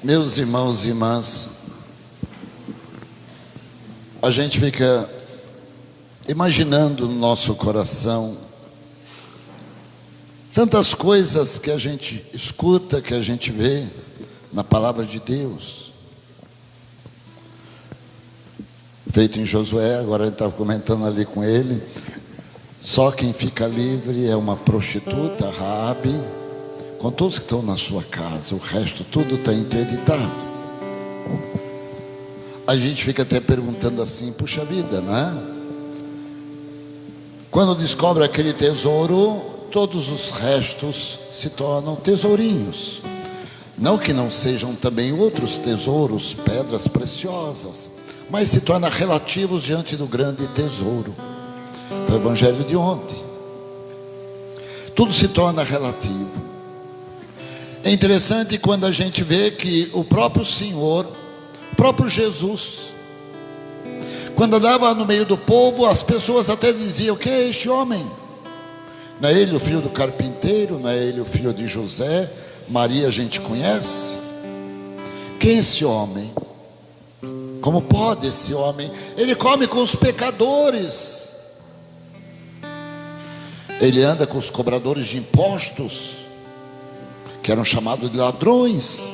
Meus irmãos e irmãs, a gente fica imaginando no nosso coração tantas coisas que a gente escuta, que a gente vê na palavra de Deus. Feito em Josué, agora ele estava comentando ali com ele, só quem fica livre é uma prostituta, Raabe, com todos que estão na sua casa, o resto tudo está interditado. A gente fica até perguntando assim, puxa vida, né? Quando descobre aquele tesouro, todos os restos se tornam tesourinhos. Não que não sejam também outros tesouros, pedras preciosas, mas se tornam relativos diante do grande tesouro. Foi o evangelho de ontem. Tudo se torna relativo. É interessante quando a gente vê que o próprio Senhor, o próprio Jesus, quando andava no meio do povo, as pessoas até diziam: o que é este homem? Não é ele o filho do carpinteiro? Não é ele o filho de José? Maria a gente conhece. Quem é esse homem? Como pode esse homem? Ele come com os pecadores, ele anda com os cobradores de impostos, que eram chamados de ladrões.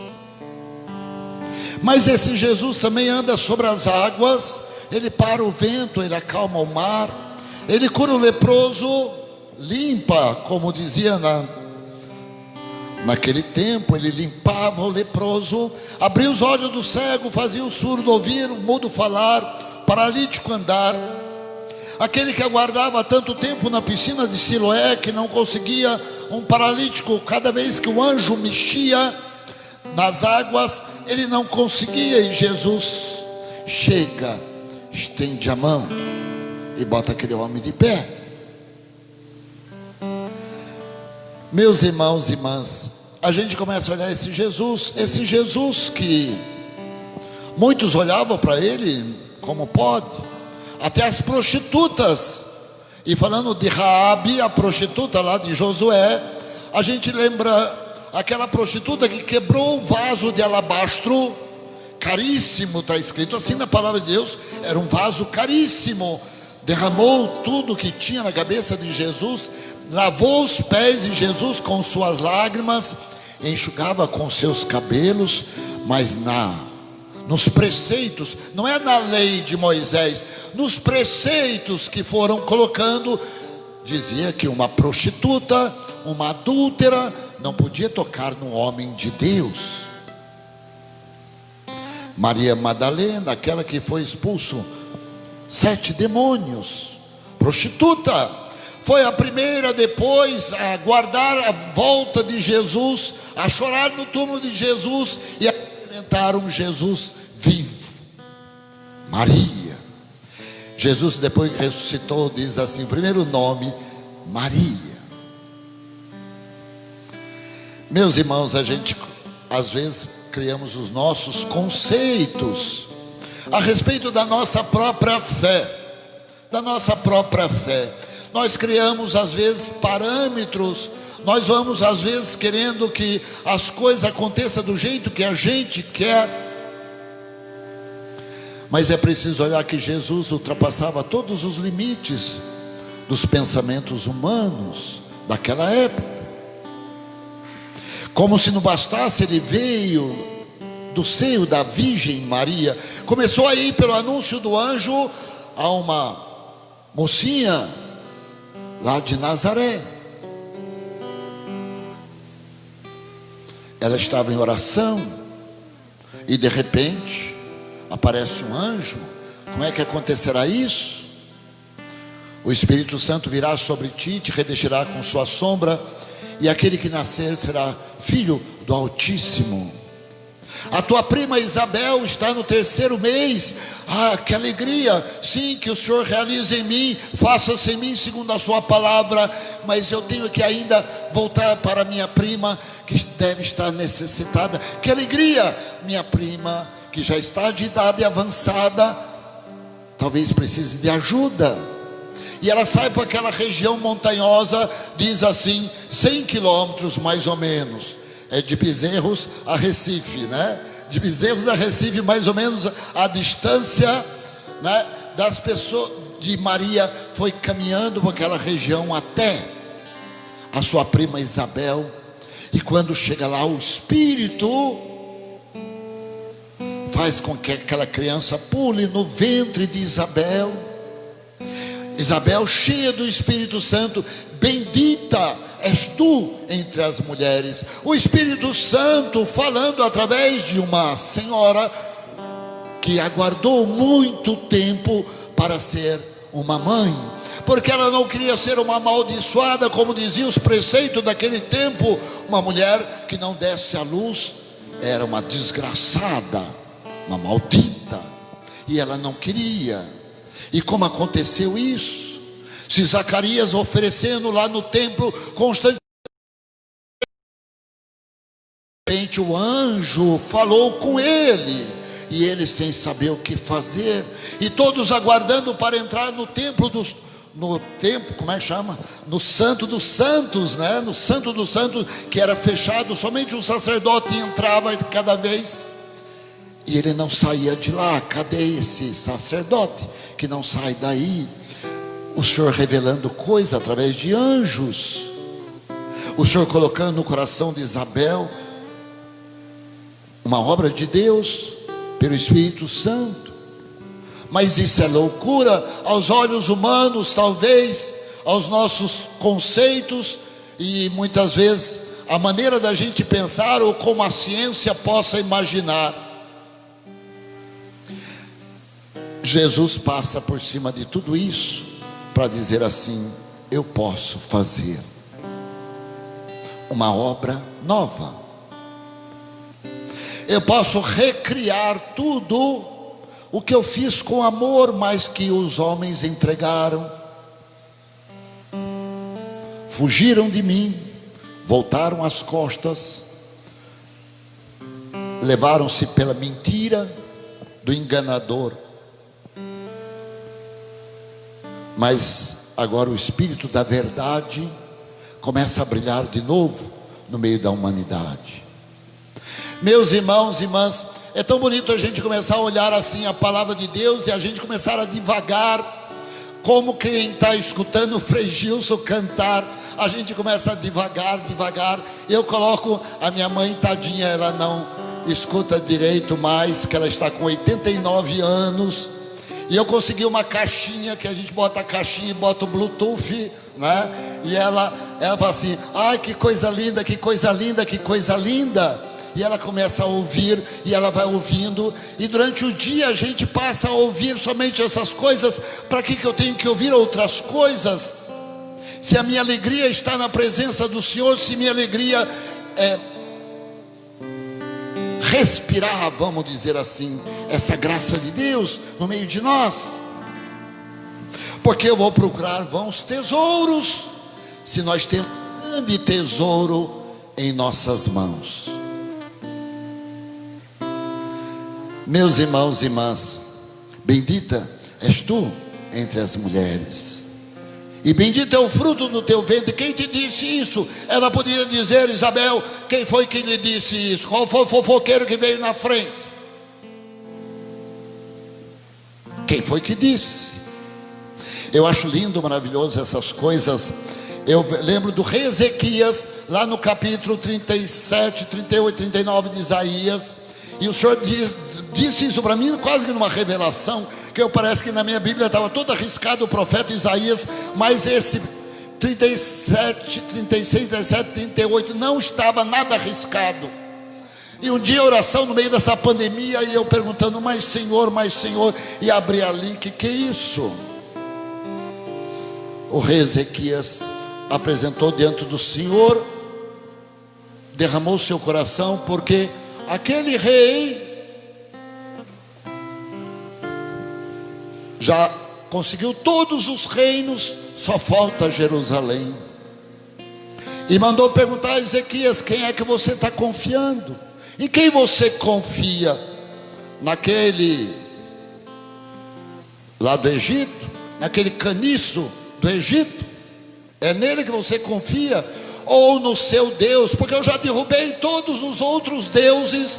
Mas esse Jesus também anda sobre as águas, ele para o vento, ele acalma o mar, ele cura o leproso, limpa, como dizia naquele tempo, ele limpava o leproso, abria os olhos do cego, fazia o surdo ouvir, o mudo falar, o paralítico andar. Aquele que aguardava tanto tempo na piscina de Siloé, que não conseguia, um paralítico, cada vez que o anjo mexia nas águas, ele não conseguia, e Jesus chega, estende a mão e bota aquele homem de pé. Meus irmãos e irmãs, a gente começa a olhar esse Jesus que muitos olhavam para ele, como pode, até as prostitutas. E falando de Raabe, a prostituta lá de Josué, a gente lembra aquela prostituta que quebrou o vaso de alabastro, caríssimo, está escrito assim na palavra de Deus, era um vaso caríssimo, derramou tudo que tinha na cabeça de Jesus, lavou os pés de Jesus com suas lágrimas, enxugava com seus cabelos, mas nos preceitos, não é na lei de Moisés, nos preceitos que foram colocando, dizia que uma prostituta, uma adúltera, não podia tocar no homem de Deus. Maria Madalena, aquela que foi expulso 7 demônios, prostituta, foi a primeira depois a guardar a volta de Jesus, a chorar no túmulo de Jesus e a experimentar um Jesus vivo. Maria. Jesus, depois que ressuscitou, diz assim, o primeiro nome, Maria. Meus irmãos, a gente às vezes criamos os nossos conceitos a respeito da nossa própria fé, nós criamos às vezes parâmetros, nós vamos às vezes querendo que as coisas aconteçam do jeito que a gente quer. Mas é preciso olhar que Jesus ultrapassava todos os limites dos pensamentos humanos daquela época. Como se não bastasse, ele veio do seio da Virgem Maria. Começou a ir pelo anúncio do anjo a uma mocinha lá de Nazaré. Ela estava em oração e de repente aparece um anjo. Como é que acontecerá isso? O Espírito Santo virá sobre ti, te revestirá com sua sombra, e aquele que nascer será filho do Altíssimo. A tua prima Isabel está no 3º mês. Ah, que alegria! Sim, que o Senhor realize em mim, faça-se em mim segundo a sua palavra. Mas eu tenho que ainda voltar para minha prima, que deve estar necessitada. Que alegria! Minha prima, que já está de idade avançada, talvez precise de ajuda. E ela sai para aquela região montanhosa, diz assim, 100 quilômetros mais ou menos, é de Bezerros a Recife, né? de Bezerros a Recife, mais ou menos a distância, né, das pessoas, de Maria foi caminhando por aquela região até a sua prima Isabel. E quando chega lá, o Espírito faz com que aquela criança pule no ventre de Isabel. Isabel, cheia do Espírito Santo, bendita és tu entre as mulheres. O Espírito Santo falando através de uma senhora que aguardou muito tempo para ser uma mãe, porque ela não queria ser uma amaldiçoada, como diziam os preceitos daquele tempo. Uma mulher que não desse à luz era uma desgraçada, uma maldita, e ela não queria. E como aconteceu isso? Se Zacarias oferecendo lá no templo constantemente, o anjo falou com ele, e ele sem saber o que fazer, e todos aguardando para entrar no templo como é que chama? No Santo dos Santos, né? No Santo dos Santos, que era fechado, somente um sacerdote entrava cada vez, e ele não saía de lá. Cadê esse sacerdote que não sai daí? O Senhor revelando coisas através de anjos, o Senhor colocando no coração de Isabel uma obra de Deus pelo Espírito Santo. Mas isso é loucura aos olhos humanos, talvez aos nossos conceitos, e muitas vezes a maneira da gente pensar, ou como a ciência possa imaginar. Jesus passa por cima de tudo isso para dizer assim: eu posso fazer uma obra nova, eu posso recriar tudo o que eu fiz com amor, mas que os homens entregaram, fugiram de mim, voltaram as costas, levaram-se pela mentira do enganador. Mas agora o Espírito da verdade começa a brilhar de novo no meio da humanidade. Meus irmãos e irmãs, é tão bonito a gente começar a olhar assim a palavra de Deus, e a gente começar a divagar, como quem está escutando o Frei Gilson cantar. A gente começa a divagar. Eu coloco a minha mãe, tadinha, ela não escuta direito mais, que ela está com 89 anos, e eu consegui uma caixinha, que a gente bota a caixinha e bota o Bluetooth, né? E ela fala assim: ai, que coisa linda, que coisa linda, que coisa linda. E ela começa a ouvir, e ela vai ouvindo, e durante o dia a gente passa a ouvir somente essas coisas. Para que eu tenho que ouvir outras coisas? Se a minha alegria está na presença do Senhor, se minha alegria é respirar, vamos dizer assim, essa graça de Deus no meio de nós. Porque eu vou procurar vãos tesouros, se nós temos um grande tesouro em nossas mãos. Meus irmãos e irmãs, bendita és tu entre as mulheres, e bendito é o fruto do teu ventre. Quem te disse isso? Ela podia dizer: Isabel, quem foi que lhe disse isso? Qual foi o fofoqueiro que veio na frente? Quem foi que disse? Eu acho lindo, maravilhoso essas coisas. Eu lembro do rei Ezequias, lá no capítulo 37, 38, 39 de Isaías. E o Senhor disse isso para mim quase que numa revelação, que eu parece que na minha Bíblia estava todo arriscado o profeta Isaías, mas esse 37, 36, 17, 38 não estava nada arriscado. E um dia a oração no meio dessa pandemia, e eu perguntando: mas Senhor, e abri ali, que é isso? O rei Ezequias apresentou diante do Senhor, derramou seu coração, porque aquele rei já conseguiu todos os reinos, só falta Jerusalém. E mandou perguntar a Ezequias: quem é que você está confiando? Em quem você confia? Naquele lá do Egito? Naquele caniço do Egito? É nele que você confia? Ou no seu Deus? Porque eu já derrubei todos os outros deuses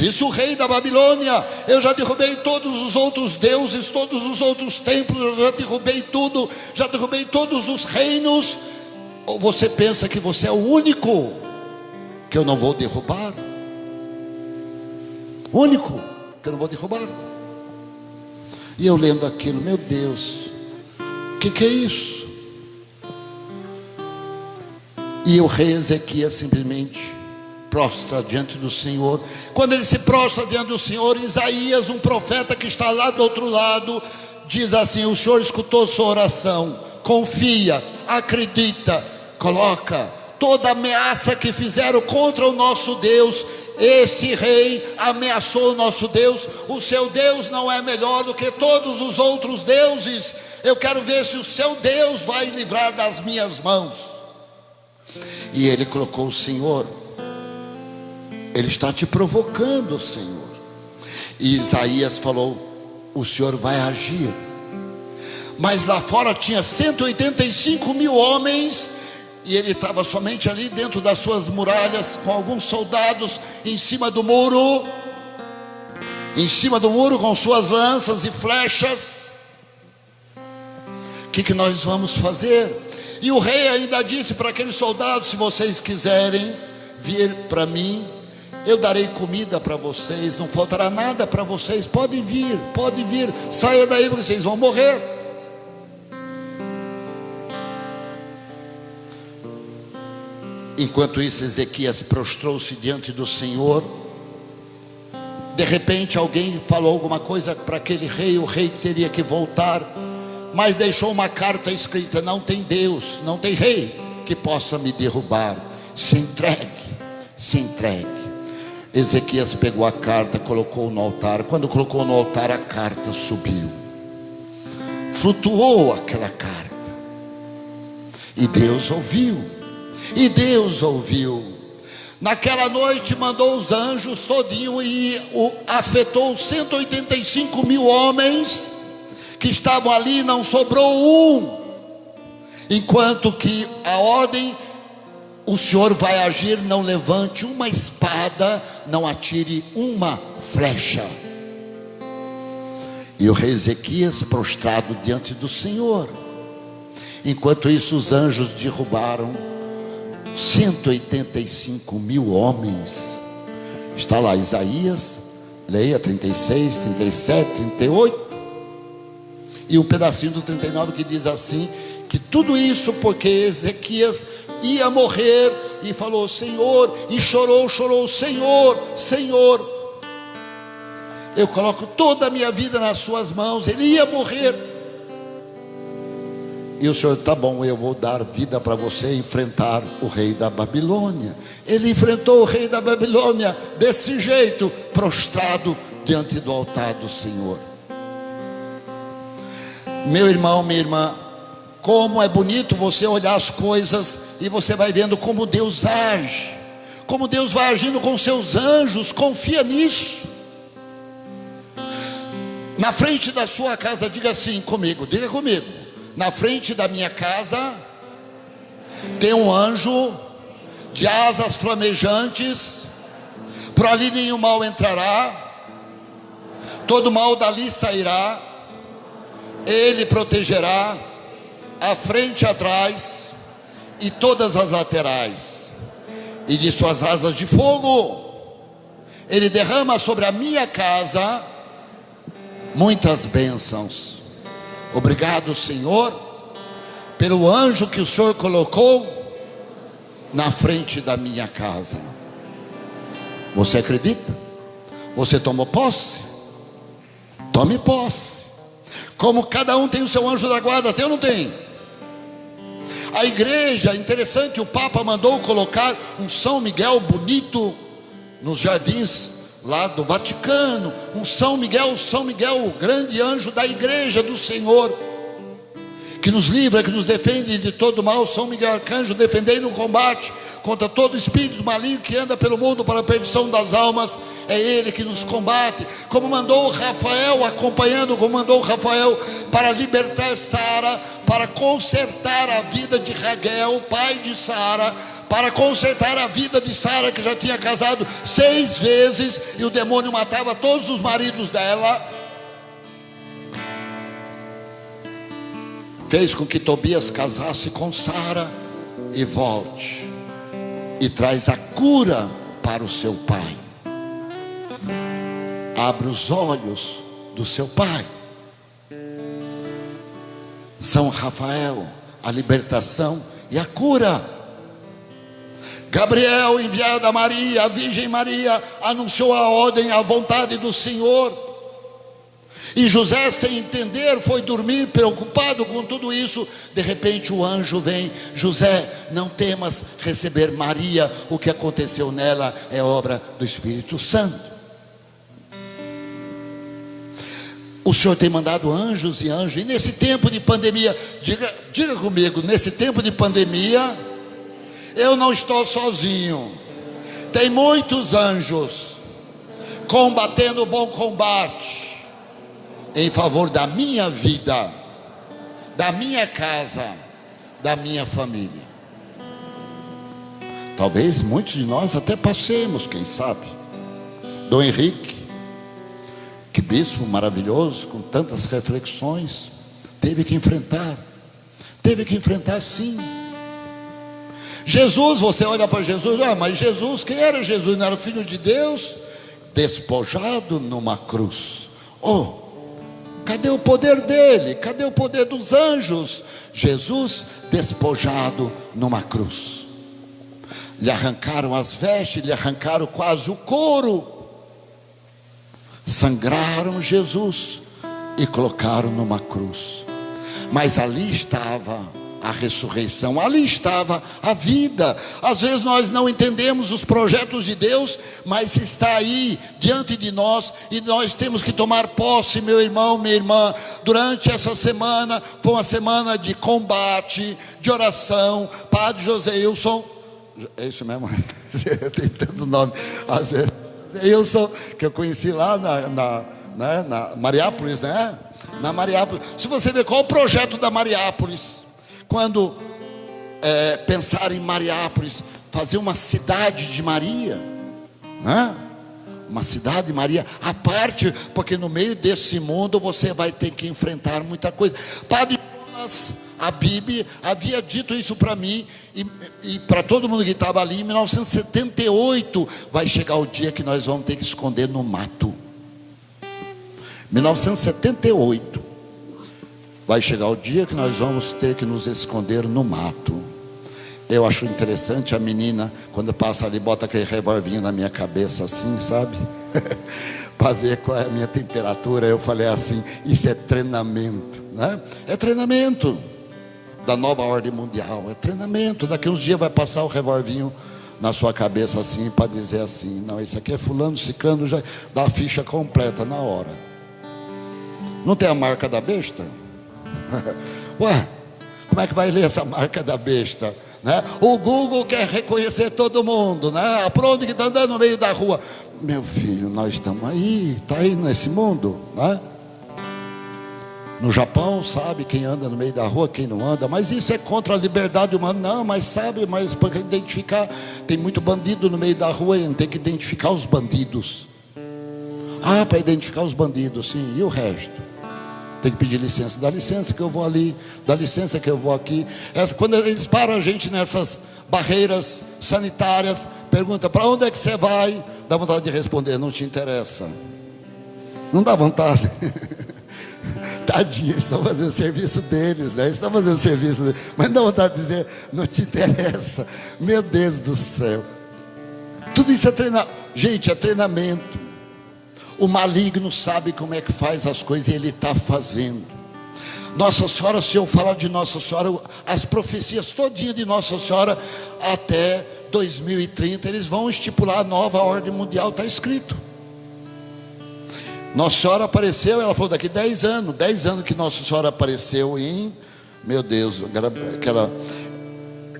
Disse o rei da Babilônia: eu já derrubei todos os outros deuses, todos os outros templos, eu já derrubei tudo, já derrubei todos os reinos. Ou você pensa que você é o único que eu não vou derrubar? Único que eu não vou derrubar. E eu lendo aquilo, meu Deus, o que é isso? E o rei Ezequias simplesmente prostra diante do Senhor. Quando ele se prostra diante do Senhor, Isaías, um profeta que está lá do outro lado, diz assim: o Senhor escutou sua oração, confia, acredita, coloca toda ameaça que fizeram contra o nosso Deus. Esse rei ameaçou o nosso Deus. O seu Deus não é melhor do que todos os outros deuses. Eu quero ver se o seu Deus vai livrar das minhas mãos. E ele colocou: o Senhor, ele está te provocando, Senhor. E Isaías falou: o Senhor vai agir. Mas lá fora tinha 185 mil homens, e ele estava somente ali dentro das suas muralhas, com alguns soldados em cima do muro, com suas lanças e flechas. O que nós vamos fazer? E o rei ainda disse para aqueles soldados: se vocês quiserem vir para mim, eu darei comida para vocês, não faltará nada para vocês, pode vir, saia daí, porque vocês vão morrer. Enquanto isso, Ezequias prostrou-se diante do Senhor. De repente alguém falou alguma coisa para aquele rei. O rei teria que voltar, mas deixou uma carta escrita: não tem Deus, não tem rei que possa me derrubar. Se entregue. Ezequias pegou a carta, colocou no altar. Quando colocou no altar, a carta subiu, flutuou aquela carta, e Deus ouviu. Naquela noite mandou os anjos todinho e afetou 185 mil homens que estavam ali, não sobrou um. Enquanto que a ordem: o Senhor vai agir, não levante uma espada, não atire uma flecha. E o rei Ezequias prostrado diante do Senhor. Enquanto isso, os anjos derrubaram 185 mil homens. Está lá Isaías, leia 36, 37, 38 e um pedacinho do 39 que diz assim: que tudo isso porque Ezequias ia morrer e falou: Senhor, e chorou, Senhor, eu coloco toda a minha vida nas suas mãos. Ele ia morrer, e o Senhor: tá bom, eu vou dar vida para você enfrentar o rei da Babilônia. Ele enfrentou o rei da Babilônia desse jeito, prostrado diante do altar do Senhor. Meu irmão, minha irmã, como é bonito você olhar as coisas e você vai vendo como Deus age, como Deus vai agindo com seus anjos. Confia nisso. Na frente da sua casa, diga assim comigo, diga comigo: na frente da minha casa tem um anjo de asas flamejantes, por ali nenhum mal entrará, todo mal dali sairá. Ele protegerá a frente e atrás e todas as laterais, e de suas asas de fogo ele derrama sobre a minha casa muitas bênçãos. Obrigado, Senhor, pelo anjo que o Senhor colocou na frente da minha casa. Você acredita? Você tomou posse? Tome posse. Como cada um tem o seu anjo da guarda, tem ou não tem? A igreja, interessante, o Papa mandou colocar um São Miguel bonito nos jardins lá do Vaticano. Um São Miguel, o grande anjo da igreja do Senhor, que nos livra, que nos defende de todo mal. São Miguel Arcanjo, defendendo o combate contra todo espírito maligno que anda pelo mundo para a perdição das almas. É ele que nos combate, como mandou o Rafael, acompanhando, como mandou o Rafael para libertar Sara, para consertar a vida de Raguel, pai de Sara, para consertar a vida de Sara, que já tinha casado 6 vezes, e o demônio matava todos os maridos dela. Fez com que Tobias casasse com Sara e volte, e traz a cura para o seu pai. Abre os olhos do seu pai. São Rafael, a libertação e a cura. Gabriel, enviado a Maria, a Virgem Maria, anunciou a ordem, a vontade do Senhor. E José, sem entender, foi dormir preocupado com tudo isso. De repente o anjo vem: José, não temas receber Maria, o que aconteceu nela é obra do Espírito Santo. O Senhor tem mandado anjos e anjos, e nesse tempo de pandemia, diga comigo, nesse tempo de pandemia, eu não estou sozinho. Tem muitos anjos combatendo o bom combate em favor da minha vida, da minha casa, da minha família. Talvez muitos de nós até passemos, quem sabe. Dom Henrique, que bispo maravilhoso, com tantas reflexões, teve que enfrentar sim. Jesus, você olha para Jesus, mas Jesus, quem era Jesus? Não era o Filho de Deus? Despojado numa cruz. Cadê o poder dele? Cadê o poder dos anjos? Jesus despojado numa cruz. Lhe arrancaram as vestes, lhe arrancaram quase o couro, sangraram Jesus e colocaram numa cruz. Mas ali estava a ressurreição, ali estava a vida. Às vezes nós não entendemos os projetos de Deus, mas está aí diante de nós, e nós temos que tomar posse, meu irmão, minha irmã. Durante essa semana, foi uma semana de combate, de oração. Padre José Wilson, é isso mesmo? Tem tanto nome, às vezes. José Wilson, que eu conheci lá na Mariápolis, né? Na Mariápolis. Se você ver qual o projeto da Mariápolis, quando pensar em Mariápolis, fazer uma cidade de Maria, né? Uma cidade de Maria, à parte, porque no meio desse mundo você vai ter que enfrentar muita coisa. Padre Jonas, a Bíblia havia dito isso para mim e para todo mundo que estava ali. Em 1978 vai chegar o dia que nós vamos ter que esconder no mato. 1978 vai chegar o dia que nós vamos ter que nos esconder no mato. Eu acho interessante a menina, quando passa ali, bota aquele revolvinho na minha cabeça assim, sabe? Para ver qual é a minha temperatura. Eu falei assim: isso é treinamento, né? É treinamento da nova ordem mundial, é treinamento. Daqui uns dias vai passar o revolvinho na sua cabeça assim, para dizer assim: não, isso aqui é fulano, ciclano, já dá a ficha completa na hora. Não tem a marca da besta? Ué, como é que vai ler essa marca da besta, né? O Google quer reconhecer todo mundo, né? Por onde que está andando no meio da rua? Meu filho, nós estamos aí, está aí nesse mundo, né? No Japão, sabe quem anda no meio da rua, quem não anda. Mas isso é contra a liberdade humana. Não, mas sabe, mas para identificar, tem muito bandido no meio da rua e não tem que identificar os bandidos. Para identificar os bandidos, sim, e o resto? Tem que pedir licença. Dá licença que eu vou ali, dá licença que eu vou aqui. Quando eles param a gente nessas barreiras sanitárias, pergunta: para onde é que você vai? Dá vontade de responder: não te interessa. Não dá vontade. Tadinho, eles estão fazendo o serviço deles, né? Eles estão fazendo o serviço deles, mas não dá vontade de dizer: não te interessa. Meu Deus do céu. Tudo isso é treinamento. Gente, é treinamento. O maligno sabe como é que faz as coisas e ele está fazendo. Nossa Senhora, se eu falar de Nossa Senhora, as profecias todinhas de Nossa Senhora, até 2030, eles vão estipular a nova ordem mundial, está escrito. Nossa Senhora apareceu, ela falou daqui 10 anos que Nossa Senhora apareceu em, meu Deus, aquela,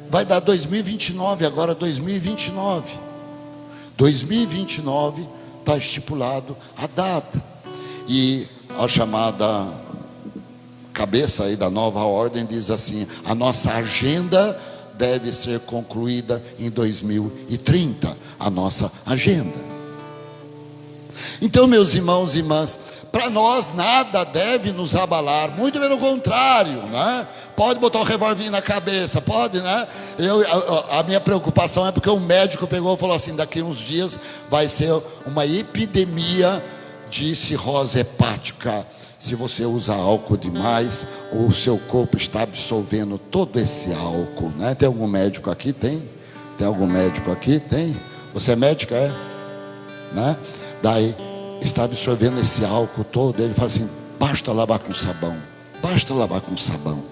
vai dar 2029 agora, 2029 está estipulado a data. E a chamada cabeça aí da nova ordem diz assim: a nossa agenda deve ser concluída em 2030, a nossa agenda. Então, meus irmãos e irmãs, para nós nada deve nos abalar, muito pelo contrário, né? Pode botar o revólver na cabeça, pode, né? A minha preocupação é porque o médico pegou e falou assim: daqui uns dias vai ser uma epidemia de cirrose hepática. Se você usa álcool demais, o seu corpo está absorvendo todo esse álcool, né? Tem algum médico aqui? Tem algum médico aqui? Tem. Você é médica, é? Né? Daí está absorvendo esse álcool todo. Ele fala assim: basta lavar com sabão, basta lavar com sabão.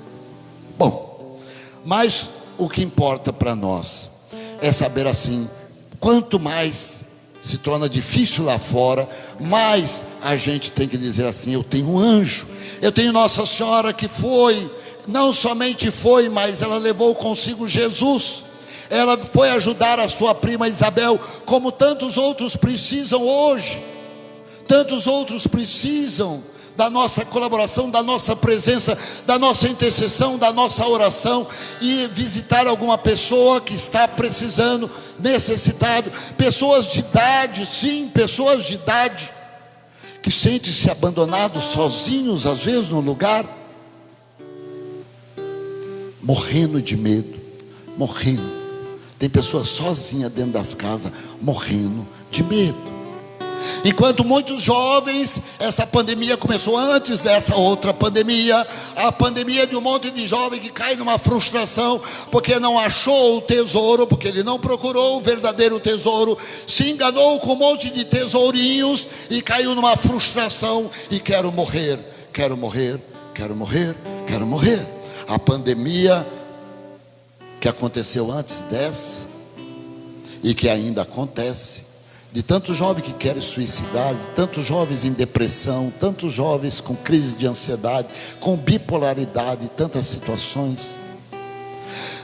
Bom, mas o que importa para nós é saber assim, quanto mais se torna difícil lá fora, mais a gente tem que dizer assim: eu tenho um anjo, eu tenho Nossa Senhora que foi, não somente foi, mas ela levou consigo Jesus. Ela foi ajudar a sua prima Isabel, como tantos outros precisam hoje. Tantos outros precisam da nossa colaboração, da nossa presença, da nossa intercessão, da nossa oração, e visitar alguma pessoa que está precisando, necessitado. Pessoas de idade, sim, pessoas de idade, que sentem-se abandonados, sozinhos, às vezes no lugar, morrendo de medo, morrendo. Tem pessoas sozinhas dentro das casas, morrendo de medo. Enquanto muitos jovens, essa pandemia começou antes dessa outra pandemia, a pandemia de um monte de jovem que cai numa frustração, porque não achou o tesouro, porque ele não procurou o verdadeiro tesouro, se enganou com um monte de tesourinhos e caiu numa frustração e quero morrer, quero morrer, quero morrer, quero morrer. A pandemia que aconteceu antes dessa e que ainda acontece, de tantos jovens que querem suicidar, de tantos jovens em depressão, tantos jovens com crise de ansiedade, com bipolaridade, tantas situações.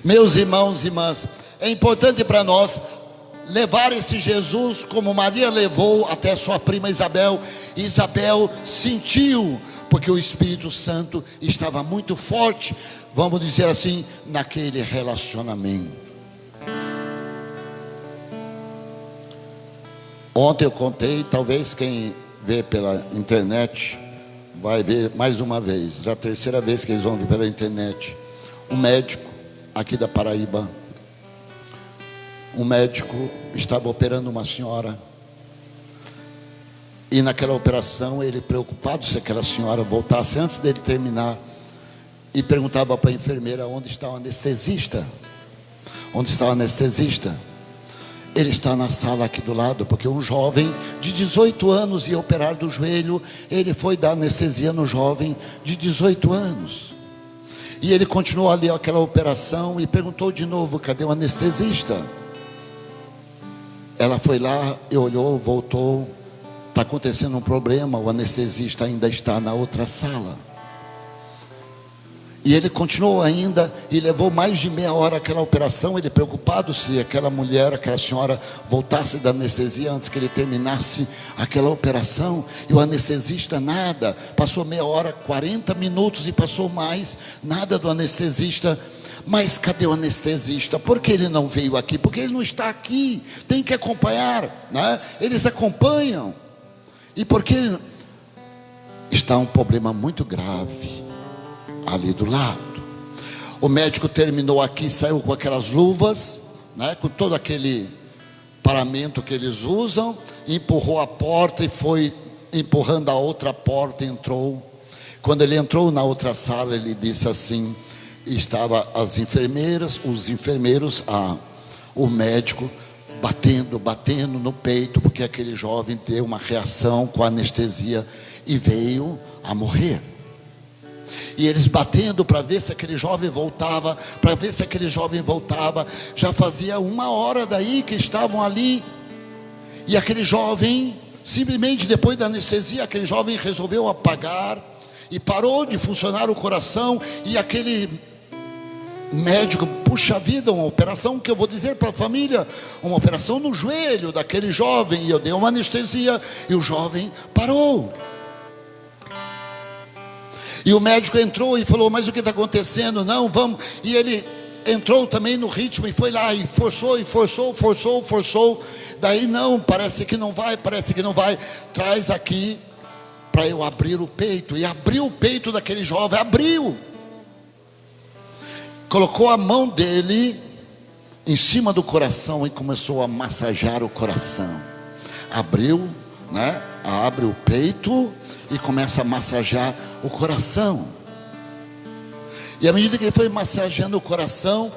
Meus irmãos e irmãs, é importante para nós levar esse Jesus como Maria levou até sua prima Isabel. Isabel sentiu, porque o Espírito Santo estava muito forte, vamos dizer assim, naquele relacionamento. Ontem eu contei, talvez quem vê pela internet vai ver mais uma vez, já a terceira vez que eles vão ver pela internet. Um médico aqui da Paraíba, um médico estava operando uma senhora, e naquela operação ele, preocupado se aquela senhora voltasse antes dele terminar, e perguntava para a enfermeira: onde está o anestesista? Onde está o anestesista? Ele está na sala aqui do lado, porque um jovem de 18 anos ia operar do joelho. Ele foi dar anestesia no jovem de 18 anos. E ele continuou ali aquela operação e perguntou de novo: cadê o anestesista? Ela foi lá e olhou, voltou: está acontecendo um problema, o anestesista ainda está na outra sala. E ele continuou ainda, e levou mais de meia hora aquela operação. Ele preocupado se aquela mulher, aquela senhora voltasse da anestesia antes que ele terminasse aquela operação. E o anestesista nada, passou meia hora, 40 minutos e passou mais, nada do anestesista. Mas cadê o anestesista? Por que ele não veio aqui? Porque ele não está aqui, tem que acompanhar, né? Eles acompanham. E porque está um problema muito grave ali do lado. O médico terminou aqui, saiu com aquelas luvas, né, com todo aquele paramento que eles usam, empurrou a porta e foi empurrando a outra porta, entrou. Quando ele entrou na outra sala, ele disse assim, estava as enfermeiras, os enfermeiros, o médico batendo no peito, porque aquele jovem teve uma reação com a anestesia e veio a morrer. E eles batendo para ver se aquele jovem voltava, já fazia 1 hora daí que estavam ali. E aquele jovem, simplesmente depois da anestesia, aquele jovem resolveu apagar, e parou de funcionar o coração. E aquele médico, puxa vida, uma operação que eu vou dizer para a família, uma operação no joelho daquele jovem, e eu dei uma anestesia, e o jovem parou. E o médico entrou e falou: mas o que está acontecendo? Não, vamos. E ele entrou também no ritmo e foi lá e forçou, e forçou. Daí não, parece que não vai. Traz aqui para eu abrir o peito. E abriu o peito daquele jovem, abriu. Colocou a mão dele em cima do coração e começou a massagear o coração. Abriu, né? Abre o peito e começa a massagear o coração. E à medida que ele foi massageando o coração,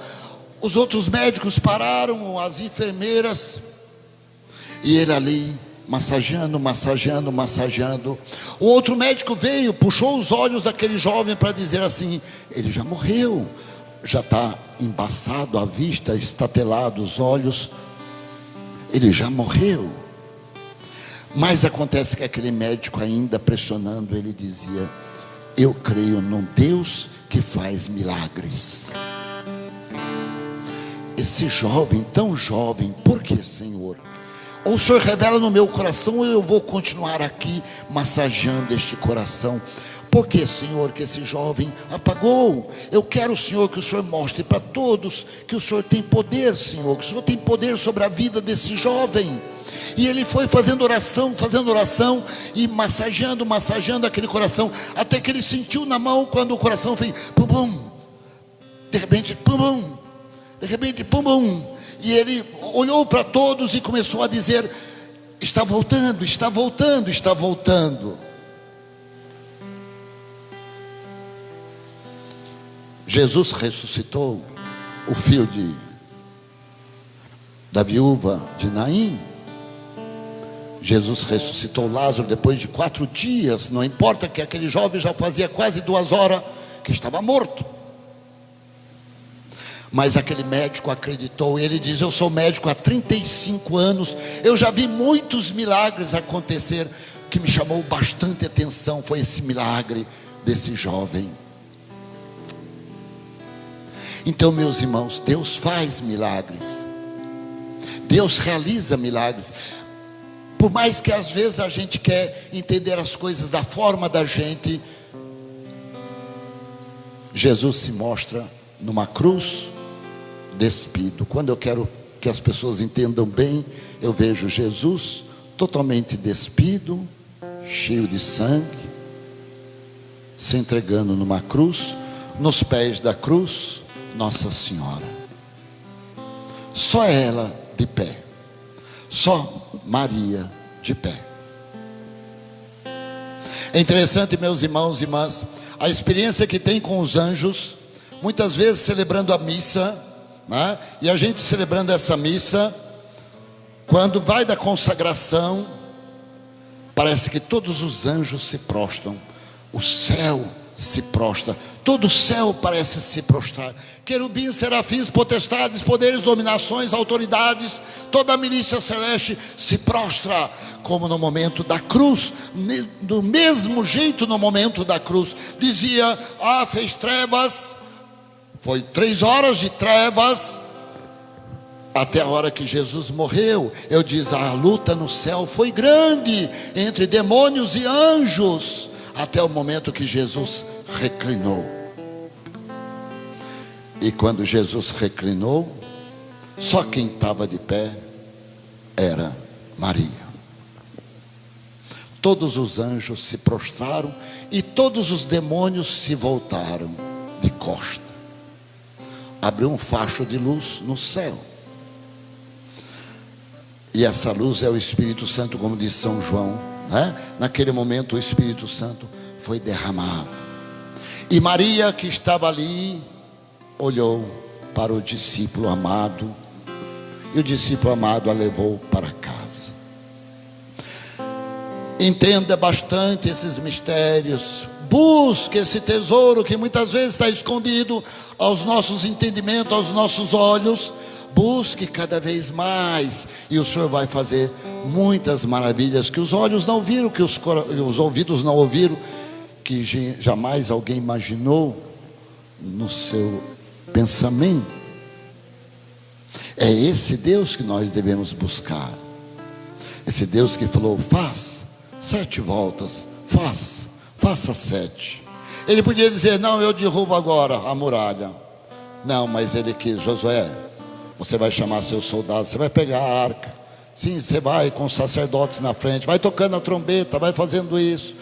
os outros médicos pararam, as enfermeiras, e ele ali massageando. O outro médico veio, puxou os olhos daquele jovem para dizer assim: ele já morreu, já está embaçado a vista, estatelado os olhos, ele já morreu. Mas acontece que aquele médico, ainda pressionando, ele dizia: eu creio num Deus que faz milagres. Esse jovem, tão jovem, por que, Senhor? Ou o Senhor revela no meu coração, ou eu vou continuar aqui massageando este coração? Por que, Senhor, que esse jovem apagou? Eu quero, Senhor, que o Senhor mostre para todos que o Senhor tem poder, Senhor, que o Senhor tem poder sobre a vida desse jovem. E ele foi fazendo oração e massageando aquele coração, até que ele sentiu na mão, quando o coração fez pum pum, de repente pum pum, e ele olhou para todos e começou a dizer: está voltando. Jesus ressuscitou o filho da viúva de Naim. Jesus ressuscitou Lázaro depois de 4 dias. Não importa que aquele jovem já fazia quase 2 horas que estava morto. Mas aquele médico acreditou. Ele diz: eu sou médico há 35 anos. Eu já vi muitos milagres acontecer. O que me chamou bastante atenção foi esse milagre desse jovem. Então, meus irmãos, Deus faz milagres. Deus realiza milagres. Por mais que às vezes a gente quer entender as coisas da forma da gente, Jesus se mostra numa cruz despido. Quando eu quero que as pessoas entendam bem, eu vejo Jesus totalmente despido, cheio de sangue, se entregando numa cruz. Nos pés da cruz, Nossa Senhora, só ela de pé, só Maria de pé. É interessante, meus irmãos e irmãs, a experiência que tem com os anjos, muitas vezes celebrando a missa, né? E a gente celebrando essa missa, quando vai da consagração, parece que todos os anjos se prostram, o céu se prostra, todo o céu parece se prostrar. Querubins, serafins, potestades, poderes, dominações, autoridades, toda a milícia celeste se prostra, como no momento da cruz. Do mesmo jeito, no momento da cruz, dizia: fez trevas, foi 3 horas de trevas, até a hora que Jesus morreu. Eu diz: a luta no céu foi grande, entre demônios e anjos, até o momento que Jesus reclinou. E quando Jesus reclinou, só quem estava de pé era Maria. Todos os anjos se prostraram e todos os demônios se voltaram de costa. Abriu um facho de luz no céu. E essa luz é o Espírito Santo, como diz São João, né? Naquele momento o Espírito Santo foi derramado. E Maria, que estava ali, olhou para o discípulo amado, e o discípulo amado a levou para casa. Entenda bastante esses mistérios, busque esse tesouro que muitas vezes está escondido aos nossos entendimentos, aos nossos olhos. Busque cada vez mais, e o Senhor vai fazer muitas maravilhas que os olhos não viram, que os ouvidos não ouviram, que jamais alguém imaginou no seu pensamento. É esse Deus que nós devemos buscar. Esse Deus que falou: faz 7 voltas, faça 7. Ele podia dizer: não, eu derrubo agora a muralha. Não, mas ele quis: Josué, você vai chamar seus soldados, você vai pegar a arca. Sim, você vai com os sacerdotes na frente, vai tocando a trombeta, vai fazendo isso.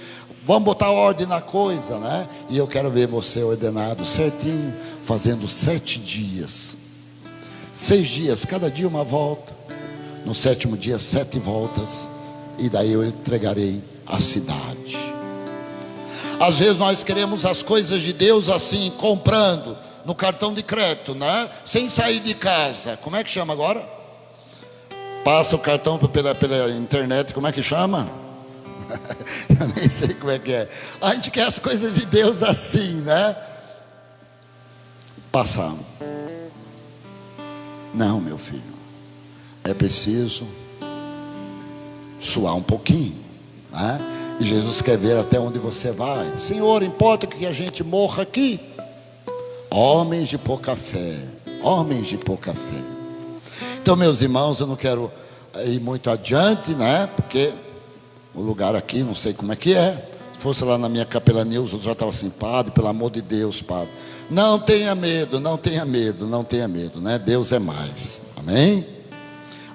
Vamos botar ordem na coisa, né? E eu quero ver você ordenado certinho, fazendo 7 dias. 6 dias, cada dia uma volta. No 7º dia, 7 voltas. E daí eu entregarei a cidade. Às vezes nós queremos as coisas de Deus assim, comprando no cartão de crédito, né? Sem sair de casa. Como é que chama agora? Passa o cartão pela internet, como é que chama? Eu nem sei como é que é. A gente quer as coisas de Deus assim, né? Passamos. Não, meu filho, é preciso suar um pouquinho, né? E Jesus quer ver até onde você vai. Senhor, importa que a gente morra aqui? Homens de pouca fé, homens de pouca fé. Então, meus irmãos, eu não quero ir muito adiante, né? Porque o lugar aqui, não sei como é que é. Se fosse lá na minha capelania, eu já estava assim: padre, pelo amor de Deus, padre, não tenha medo, não tenha medo, não tenha medo, né? Deus é mais, amém?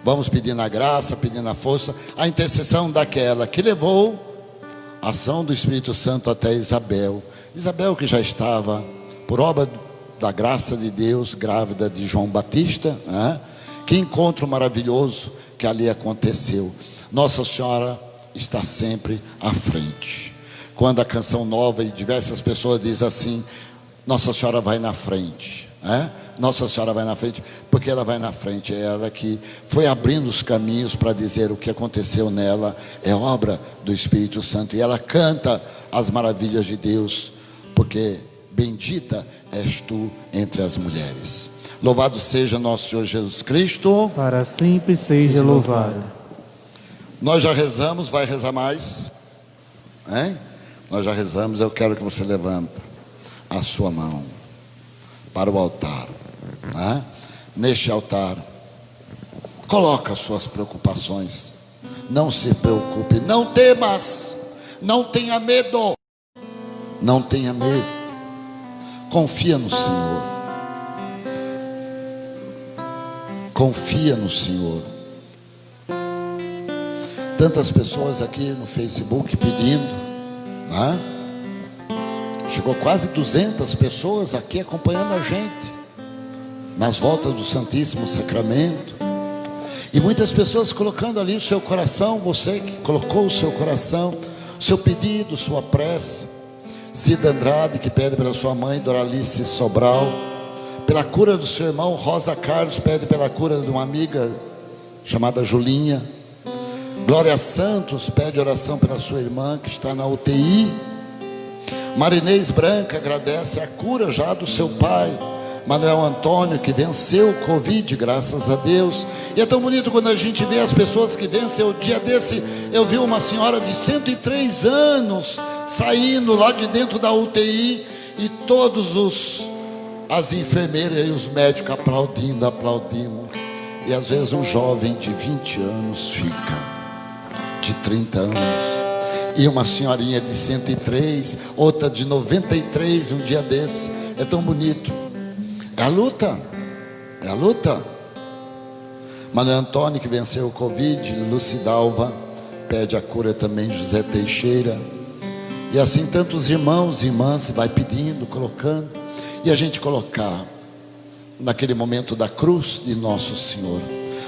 Vamos pedindo a graça, pedindo a força, a intercessão daquela que levou a ação do Espírito Santo até Isabel. Isabel, que já estava, por obra da graça de Deus, grávida de João Batista, né? Que encontro maravilhoso que ali aconteceu. Nossa Senhora está sempre à frente. Quando a canção nova e diversas pessoas dizem assim: Nossa Senhora vai na frente, né? Nossa Senhora vai na frente, porque ela vai na frente. É ela que foi abrindo os caminhos para dizer o que aconteceu nela. É obra do Espírito Santo. E ela canta as maravilhas de Deus, porque bendita és tu entre as mulheres. Louvado seja nosso Senhor Jesus Cristo. Para sempre seja louvado. Nós já rezamos, vai rezar mais? Hein? Nós já rezamos, eu quero que você levanta a sua mão para o altar, né? Neste altar, coloca as suas preocupações. Não se preocupe, não temas, não tenha medo, não tenha medo. Confia no Senhor, confia no Senhor. Tantas pessoas aqui no Facebook pedindo, né? Chegou quase 200 pessoas aqui acompanhando a gente nas voltas do Santíssimo Sacramento. E muitas pessoas colocando ali o seu coração. Você que colocou o seu coração, o seu pedido, sua prece. Cida Andrade, que pede pela sua mãe Doralice Sobral, pela cura do seu irmão. Rosa Carlos pede pela cura de uma amiga chamada Julinha. Glória Santos pede oração pela sua irmã que está na UTI. Marinês Branca agradece a cura já do seu pai Manuel Antônio, que venceu o Covid, graças a Deus. E é tão bonito quando a gente vê as pessoas que vencem. O dia desse eu vi uma senhora de 103 anos saindo lá de dentro da UTI, e todos as enfermeiras e os médicos aplaudindo. E às vezes um jovem de 20 anos fica, de 30 anos, e uma senhorinha de 103, outra de 93, um dia desse. É tão bonito. É a luta, é a luta. Manuel Antônio, que venceu o Covid. Lucidalva pede a cura também. José Teixeira. E assim tantos irmãos e irmãs vai pedindo, colocando. E a gente colocar naquele momento da cruz de Nosso Senhor,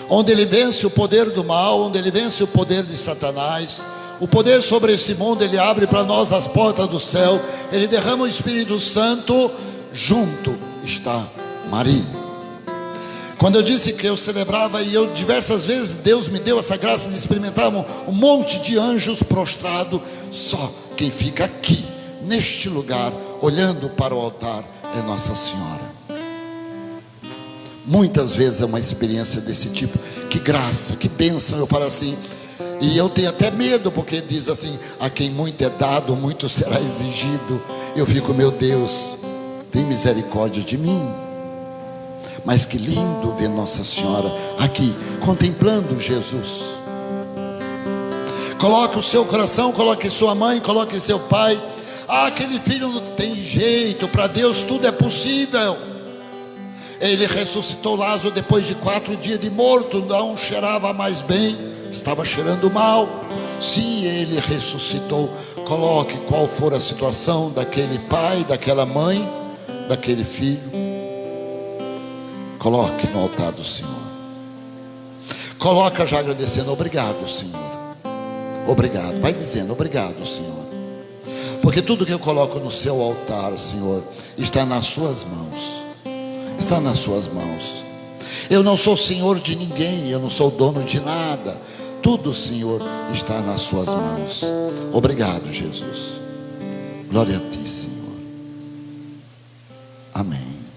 onde Ele vence o poder do mal, onde Ele vence o poder de Satanás, o poder sobre esse mundo. Ele abre para nós as portas do céu, Ele derrama o Espírito Santo. Junto está Maria. Quando eu disse que eu celebrava, e eu diversas vezes Deus me deu essa graça de experimentar um monte de anjos prostrado, só quem fica aqui neste lugar olhando para o altar é Nossa Senhora. Muitas vezes é uma experiência desse tipo. Que graça, que bênção. Eu falo assim, e eu tenho até medo, porque diz assim: a quem muito é dado, muito será exigido. Eu fico, meu Deus, tem misericórdia de mim. Mas que lindo ver Nossa Senhora aqui, contemplando Jesus. Coloque o seu coração, coloque sua mãe, coloque seu pai. Ah, aquele filho não tem jeito, para Deus tudo é possível. Ele ressuscitou Lázaro depois de 4 dias de morto, não cheirava mais bem, estava cheirando mal. Sim, ele ressuscitou. Coloque qual for a situação daquele pai, daquela mãe, daquele filho. Coloque no altar do Senhor. Coloca já agradecendo. Obrigado, Senhor. Obrigado. Vai dizendo obrigado, Senhor. Porque tudo que eu coloco no seu altar, Senhor, está nas suas mãos. Está nas suas mãos. Eu não sou senhor de ninguém, eu não sou dono de nada. Tudo, Senhor, está nas suas mãos. Obrigado, Jesus. Glória a ti, Senhor.